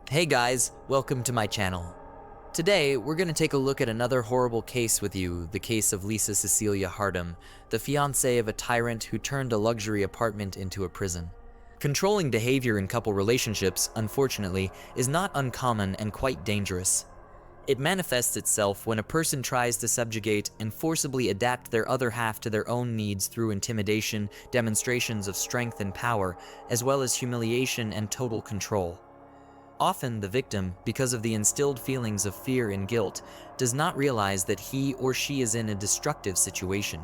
Hey guys, welcome to my channel. Today, we're going to take a look at another horrible case with you, the case of Lisa Cecilia Harnum, the fiancée of a tyrant who turned a luxury apartment into a prison. Controlling behavior in couple relationships, unfortunately, is not uncommon and quite dangerous. It manifests itself when a person tries to subjugate and forcibly adapt their other half to their own needs through intimidation, demonstrations of strength and power, as well as humiliation and total control. Often, the victim, because of the instilled feelings of fear and guilt, does not realize that he or she is in a destructive situation.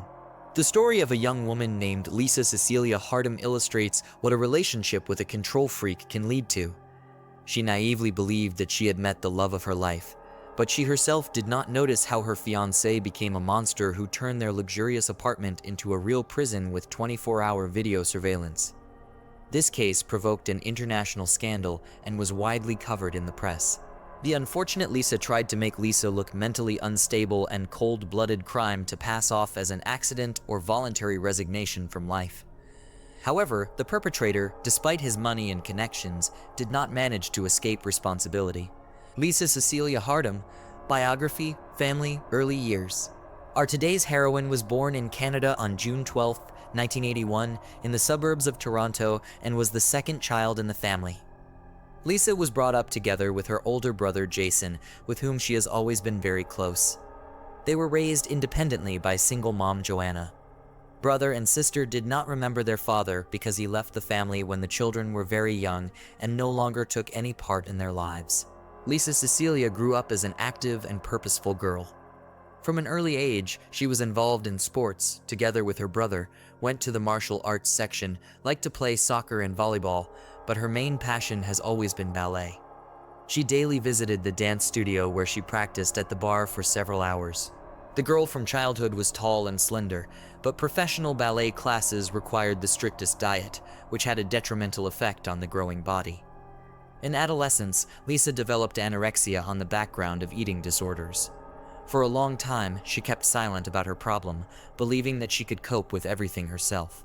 The story of a young woman named Lisa Cecilia Harnum illustrates what a relationship with a control freak can lead to. She naively believed that she had met the love of her life, but she herself did not notice how her fiancé became a monster who turned their luxurious apartment into a real prison with 24-hour video surveillance. This case provoked an international scandal and was widely covered in the press. The unfortunate Lisa tried to make Lisa look mentally unstable and cold-blooded crime to pass off as an accident or voluntary resignation from life. However, the perpetrator, despite his money and connections, did not manage to escape responsibility. Lisa Cecilia Harnum, biography, family, early years. Our today's heroine was born in Canada on June 12, 1981, in the suburbs of Toronto, and was the second child in the family. Lisa was brought up together with her older brother Jason, with whom she has always been very close. They were raised independently by single mom Joanna. Brother and sister did not remember their father because he left the family when the children were very young and no longer took any part in their lives. Lisa Cecilia grew up as an active and purposeful girl. From an early age, she was involved in sports, together with her brother, went to the martial arts section, liked to play soccer and volleyball, but her main passion has always been ballet. She daily visited the dance studio where she practiced at the bar for several hours. The girl from childhood was tall and slender, but professional ballet classes required the strictest diet, which had a detrimental effect on the growing body. In adolescence, Lisa developed anorexia on the background of eating disorders. For a long time, she kept silent about her problem, believing that she could cope with everything herself.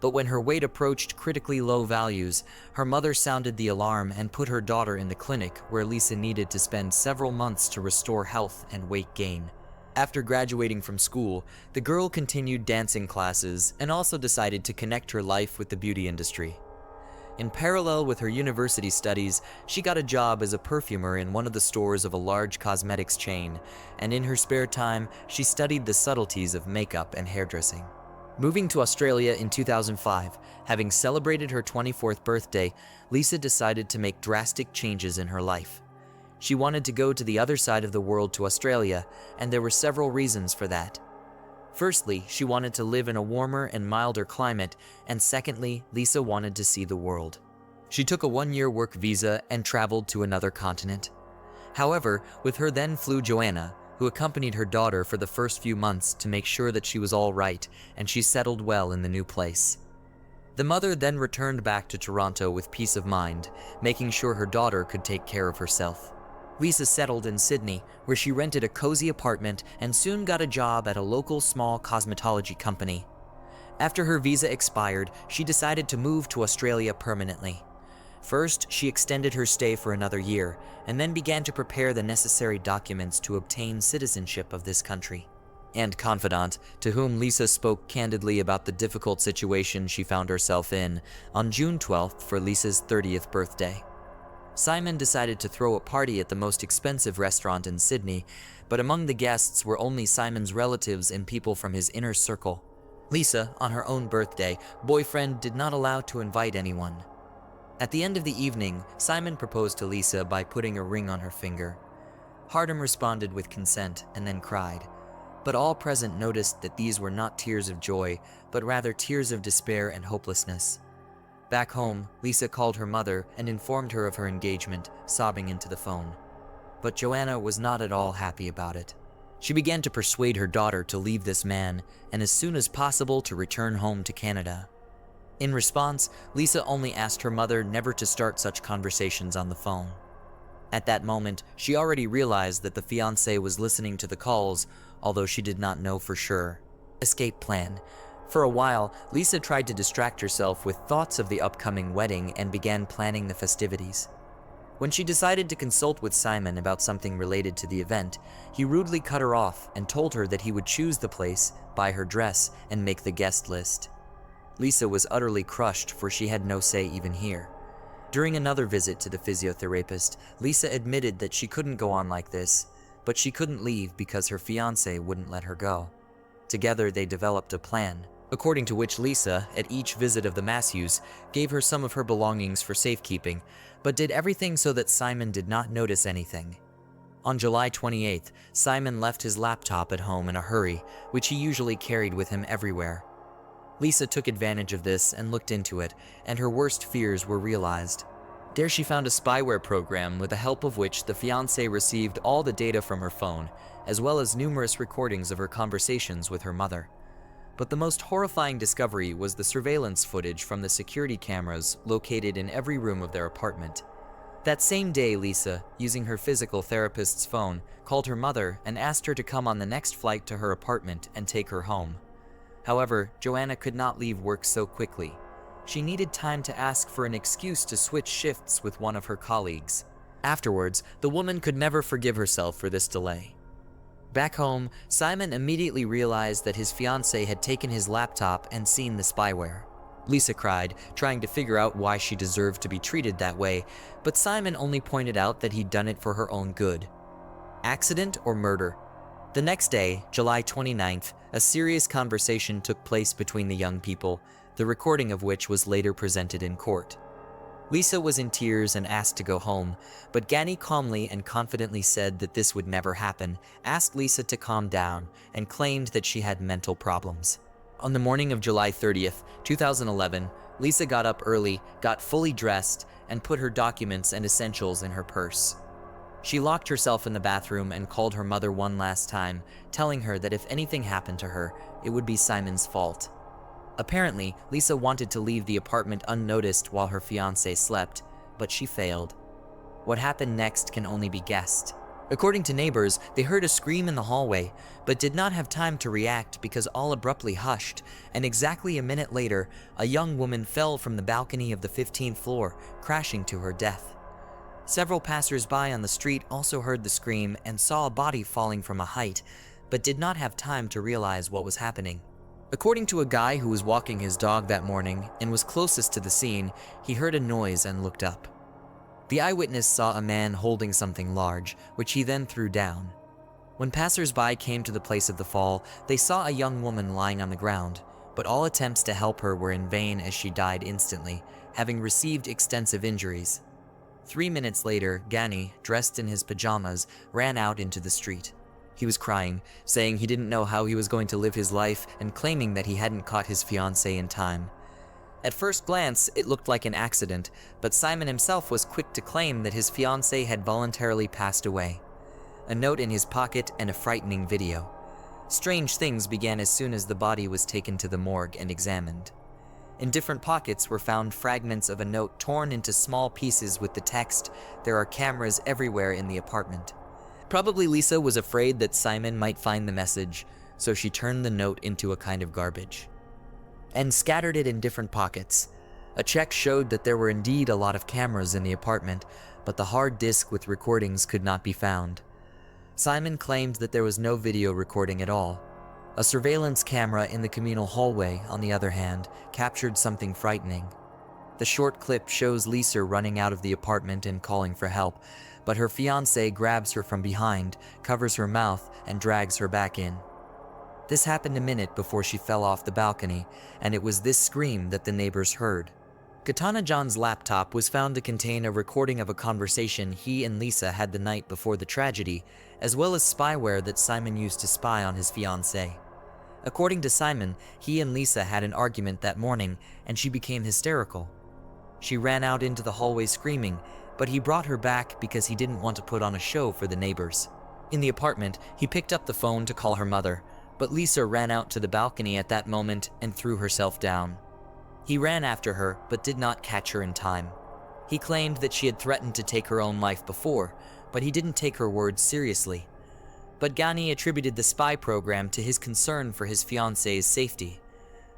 But when her weight approached critically low values, her mother sounded the alarm and put her daughter in the clinic where Lisa needed to spend several months to restore health and weight gain. After graduating from school, the girl continued dancing classes and also decided to connect her life with the beauty industry. In parallel with her university studies, she got a job as a perfumer in one of the stores of a large cosmetics chain, and in her spare time, she studied the subtleties of makeup and hairdressing. Moving to Australia in 2005, having celebrated her 24th birthday, Lisa decided to make drastic changes in her life. She wanted to go to the other side of the world to Australia, and there were several reasons for that. Firstly, she wanted to live in a warmer and milder climate, and secondly, Lisa wanted to see the world. She took a one-year work visa and traveled to another continent. However, with her then flew Joanna, who accompanied her daughter for the first few months to make sure that she was all right and she settled well in the new place. The mother then returned back to Toronto with peace of mind, making sure her daughter could take care of herself. Lisa settled in Sydney, where she rented a cozy apartment and soon got a job at a local small cosmetology company. After her visa expired, she decided to move to Australia permanently. First, she extended her stay for another year, and then began to prepare the necessary documents to obtain citizenship of this country. And confidant, to whom Lisa spoke candidly about the difficult situation she found herself in, on June 12th for Lisa's 30th birthday. Simon decided to throw a party at the most expensive restaurant in Sydney, but among the guests were only Simon's relatives and people from his inner circle. Lisa, on her own birthday, boyfriend did not allow to invite anyone. At the end of the evening, Simon proposed to Lisa by putting a ring on her finger. Harnum responded with consent and then cried, but all present noticed that these were not tears of joy, but rather tears of despair and hopelessness. Back home, Lisa called her mother and informed her of her engagement, sobbing into the phone. But Joanna was not at all happy about it. She began to persuade her daughter to leave this man and as soon as possible to return home to Canada. In response, Lisa only asked her mother never to start such conversations on the phone. At that moment, she already realized that the fiancé was listening to the calls, although she did not know for sure. Escape plan. For a while, Lisa tried to distract herself with thoughts of the upcoming wedding and began planning the festivities. When she decided to consult with Simon about something related to the event, he rudely cut her off and told her that he would choose the place, buy her dress, and make the guest list. Lisa was utterly crushed, for she had no say even here. During another visit to the physiotherapist, Lisa admitted that she couldn't go on like this, but she couldn't leave because her fiancé wouldn't let her go. Together they developed a plan, according to which Lisa, at each visit of the masseuse, gave her some of her belongings for safekeeping, but did everything so that Simon did not notice anything. On July 28th, Simon left his laptop at home in a hurry, which he usually carried with him everywhere. Lisa took advantage of this and looked into it, and her worst fears were realized. There she found a spyware program with the help of which the fiancé received all the data from her phone, as well as numerous recordings of her conversations with her mother. But the most horrifying discovery was the surveillance footage from the security cameras located in every room of their apartment. That same day, Lisa, using her physical therapist's phone, called her mother and asked her to come on the next flight to her apartment and take her home. However, Joanna could not leave work so quickly. She needed time to ask for an excuse to switch shifts with one of her colleagues. Afterwards, the woman could never forgive herself for this delay. Back home, Simon immediately realized that his fiancée had taken his laptop and seen the spyware. Lisa cried, trying to figure out why she deserved to be treated that way, but Simon only pointed out that he'd done it for her own good. Accident or murder? The next day, July 29th, a serious conversation took place between the young people, the recording of which was later presented in court. Lisa was in tears and asked to go home, but Gani calmly and confidently said that this would never happen, asked Lisa to calm down, and claimed that she had mental problems. On the morning of July 30th, 2011, Lisa got up early, got fully dressed, and put her documents and essentials in her purse. She locked herself in the bathroom and called her mother one last time, telling her that if anything happened to her, it would be Simon's fault. Apparently, Lisa wanted to leave the apartment unnoticed while her fiancé slept, but she failed. What happened next can only be guessed. According to neighbors, they heard a scream in the hallway, but did not have time to react because all abruptly hushed, and exactly a minute later, a young woman fell from the balcony of the 15th floor, crashing to her death. Several passers-by on the street also heard the scream and saw a body falling from a height, but did not have time to realize what was happening. According to a guy who was walking his dog that morning and was closest to the scene, he heard a noise and looked up. The eyewitness saw a man holding something large, which he then threw down. When passers-by came to the place of the fall, they saw a young woman lying on the ground, but all attempts to help her were in vain as she died instantly, having received extensive injuries. 3 minutes later, Gani, dressed in his pajamas, ran out into the street. He was crying, saying he didn't know how he was going to live his life and claiming that he hadn't caught his fiancée in time. At first glance, it looked like an accident, but Simon himself was quick to claim that his fiancée had voluntarily passed away. A note in his pocket and a frightening video. Strange things began as soon as the body was taken to the morgue and examined. In different pockets were found fragments of a note torn into small pieces with the text, "There are cameras everywhere in the apartment." Probably Lisa was afraid that Simon might find the message, so she turned the note into a kind of garbage and scattered it in different pockets. A check showed that there were indeed a lot of cameras in the apartment, but the hard disk with recordings could not be found. Simon claimed that there was no video recording at all. A surveillance camera in the communal hallway, on the other hand, captured something frightening. The short clip shows Lisa running out of the apartment and calling for help, but her fiancé grabs her from behind, covers her mouth, and drags her back in. This happened a minute before she fell off the balcony, and it was this scream that the neighbors heard. Katana John's laptop was found to contain a recording of a conversation he and Lisa had the night before the tragedy, as well as spyware that Simon used to spy on his fiancée. According to Simon, he and Lisa had an argument that morning, and she became hysterical. She ran out into the hallway screaming, but he brought her back because he didn't want to put on a show for the neighbors. In the apartment, he picked up the phone to call her mother, but Lisa ran out to the balcony at that moment and threw herself down. He ran after her, but did not catch her in time. He claimed that she had threatened to take her own life before, but he didn't take her words seriously. But Gani attributed the spy program to his concern for his fiancée's safety.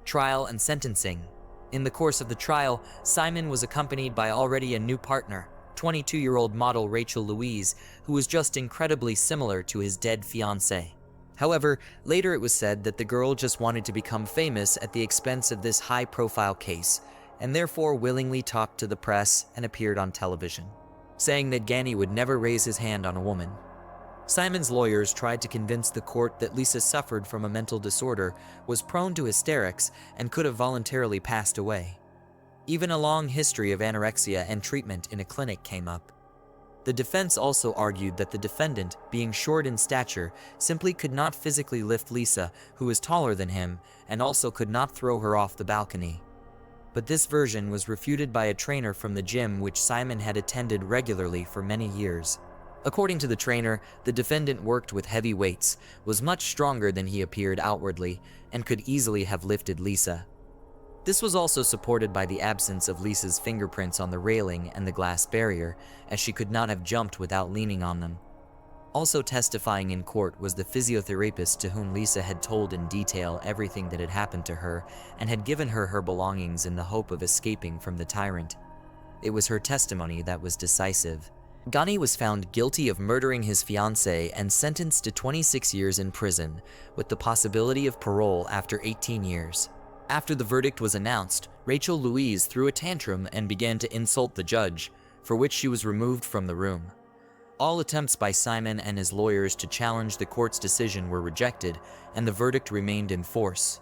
Trial and sentencing. In the course of the trial, Simon was accompanied by already a new partner, 22-year-old model Rachel Louise, who was just incredibly similar to his dead fiancé. However, later it was said that the girl just wanted to become famous at the expense of this high-profile case, and therefore willingly talked to the press and appeared on television, saying that Ganny would never raise his hand on a woman. Simon's lawyers tried to convince the court that Lisa suffered from a mental disorder, was prone to hysterics, and could have voluntarily passed away. Even a long history of anorexia and treatment in a clinic came up. The defense also argued that the defendant, being short in stature, simply could not physically lift Lisa, who was taller than him, and also could not throw her off the balcony. But this version was refuted by a trainer from the gym which Simon had attended regularly for many years. According to the trainer, the defendant worked with heavy weights, was much stronger than he appeared outwardly, and could easily have lifted Lisa. This was also supported by the absence of Lisa's fingerprints on the railing and the glass barrier, as she could not have jumped without leaning on them. Also testifying in court was the physiotherapist to whom Lisa had told in detail everything that had happened to her and had given her her belongings in the hope of escaping from the tyrant. It was her testimony that was decisive. Ganny was found guilty of murdering his fiancée and sentenced to 26 years in prison, with the possibility of parole after 18 years. After the verdict was announced, Rachel Louise threw a tantrum and began to insult the judge, for which she was removed from the room. All attempts by Simon and his lawyers to challenge the court's decision were rejected, and the verdict remained in force.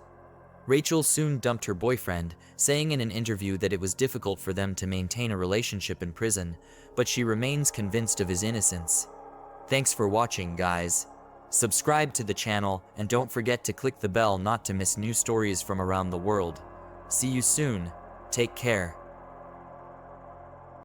Rachel soon dumped her boyfriend, saying in an interview that it was difficult for them to maintain a relationship in prison, but she remains convinced of his innocence. Thanks for watching, guys. Subscribe to the channel, and don't forget to click the bell not to miss new stories from around the world. See you soon. Take care.